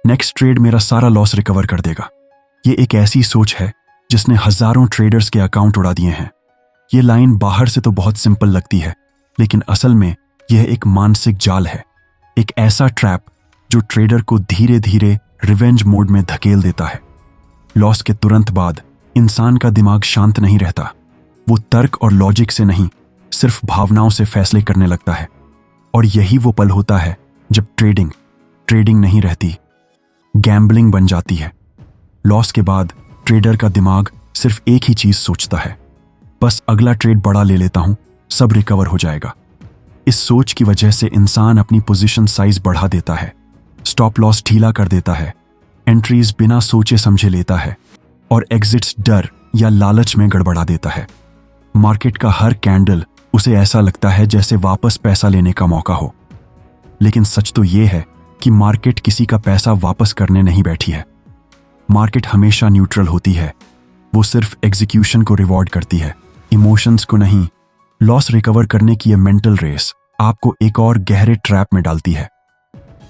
Next trade मेरा सारा loss recover कर देगा। ये एक ऐसी सोच है जिसने हजारों ट्रेडर्स के अकाउंट उड़ा दिए हैं। ये लाइन बाहर से तो बहुत सिंपल लगती है, लेकिन असल में यह एक मानसिक जाल है, एक ऐसा ट्रैप जो ट्रेडर को धीरे धीरे रिवेंज मोड में धकेल देता है। लॉस के तुरंत बाद इंसान का दिमाग शांत नहीं रहता। वो तर्क और लॉजिक से नहीं, सिर्फ भावनाओं से फैसले करने लगता है। और यही वो पल होता है जब ट्रेडिंग नहीं रहती, गैम्बलिंग बन जाती है। लॉस के बाद ट्रेडर का दिमाग सिर्फ एक ही चीज सोचता है, बस अगला ट्रेड बड़ा ले लेता हूं, सब रिकवर हो जाएगा। इस सोच की वजह से इंसान अपनी पोजीशन साइज बढ़ा देता है, स्टॉप लॉस ढीला कर देता है, एंट्रीज बिना सोचे समझे लेता है और एग्जिट्स डर या लालच में गड़बड़ा देता है। मार्केट का हर कैंडल उसे ऐसा लगता है जैसे वापस पैसा लेने का मौका हो। लेकिन सच तो यह है कि मार्केट किसी का पैसा वापस करने नहीं बैठी है। मार्केट हमेशा न्यूट्रल होती है। वो सिर्फ एग्जीक्यूशन को रिवॉर्ड करती है, इमोशंस को नहीं। लॉस रिकवर करने की यह मेंटल रेस आपको एक और गहरे ट्रैप में डालती है।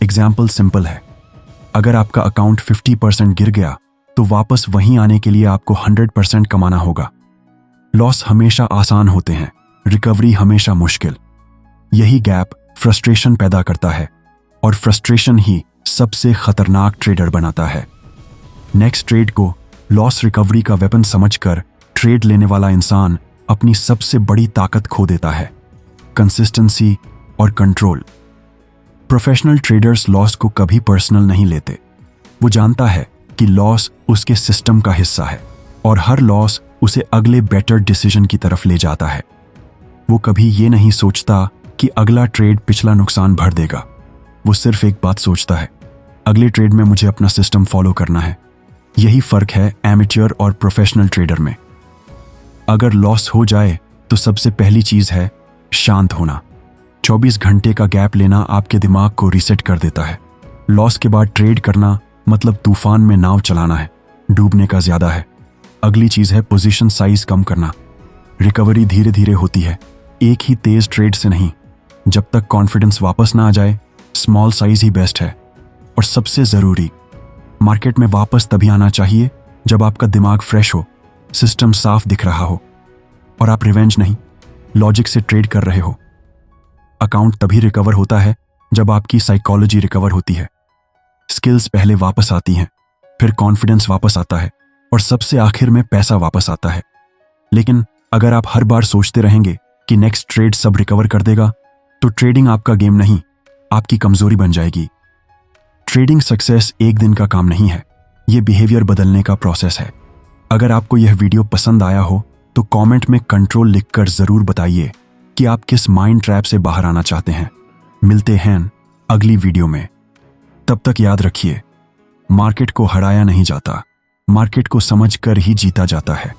एग्जाम्पल सिंपल है, अगर आपका अकाउंट 50% गिर गया तो वापस वहीं आने के लिए आपको 100% कमाना होगा। लॉस हमेशा आसान होते हैं, रिकवरी हमेशा मुश्किल। यही गैप फ्रस्ट्रेशन पैदा करता है और फ्रस्ट्रेशन ही सबसे खतरनाक ट्रेडर बनाता है। नेक्स्ट ट्रेड को लॉस रिकवरी का वेपन समझकर ट्रेड लेने वाला इंसान अपनी सबसे बड़ी ताकत खो देता है, कंसिस्टेंसी और कंट्रोल। प्रोफेशनल ट्रेडर्स लॉस को कभी पर्सनल नहीं लेते। वो जानता है कि लॉस उसके सिस्टम का हिस्सा है और हर लॉस उसे अगले बेटर डिसीजन की तरफ ले जाता है। वो कभी ये नहीं सोचता कि अगला ट्रेड पिछला नुकसान भर देगा। वो सिर्फ एक बात सोचता है, अगले ट्रेड में मुझे अपना सिस्टम फॉलो करना है। यही फर्क है एमेच्योर और प्रोफेशनल ट्रेडर में। अगर लॉस हो जाए तो सबसे पहली चीज है शांत होना। 24 घंटे का गैप लेना आपके दिमाग को रीसेट कर देता है। लॉस के बाद ट्रेड करना मतलब तूफान में नाव चलाना है, डूबने का ज्यादा है। अगली चीज है पोजीशन साइज कम करना। रिकवरी धीरे धीरे होती है, एक ही तेज ट्रेड से नहीं। जब तक कॉन्फिडेंस वापस ना आ जाए, स्मॉल साइज ही बेस्ट है। और सबसे जरूरी, मार्केट में वापस तभी आना चाहिए जब आपका दिमाग फ्रेश हो, सिस्टम साफ दिख रहा हो और आप रिवेंज नहीं, लॉजिक से ट्रेड कर रहे हो। अकाउंट तभी रिकवर होता है जब आपकी साइकोलॉजी रिकवर होती है, स्किल्स पहले वापस आती हैं, फिर कॉन्फिडेंस वापस आता है और सबसे आखिर में पैसा वापस आता है। लेकिन अगर आप हर बार सोचते रहेंगे कि नेक्स्ट ट्रेड सब रिकवर कर देगा, तो ट्रेडिंग आपका गेम नहीं, आपकी कमजोरी बन जाएगी। ट्रेडिंग सक्सेस एक दिन का काम नहीं है, यह बिहेवियर बदलने का प्रोसेस है। अगर आपको यह वीडियो पसंद आया हो तो कमेंट में कंट्रोल लिखकर जरूर बताइए कि आप किस माइंड ट्रैप से बाहर आना चाहते हैं। मिलते हैं अगली वीडियो में। तब तक याद रखिए, मार्केट को हराया नहीं जाता, मार्केट को समझकर ही जीता जाता है।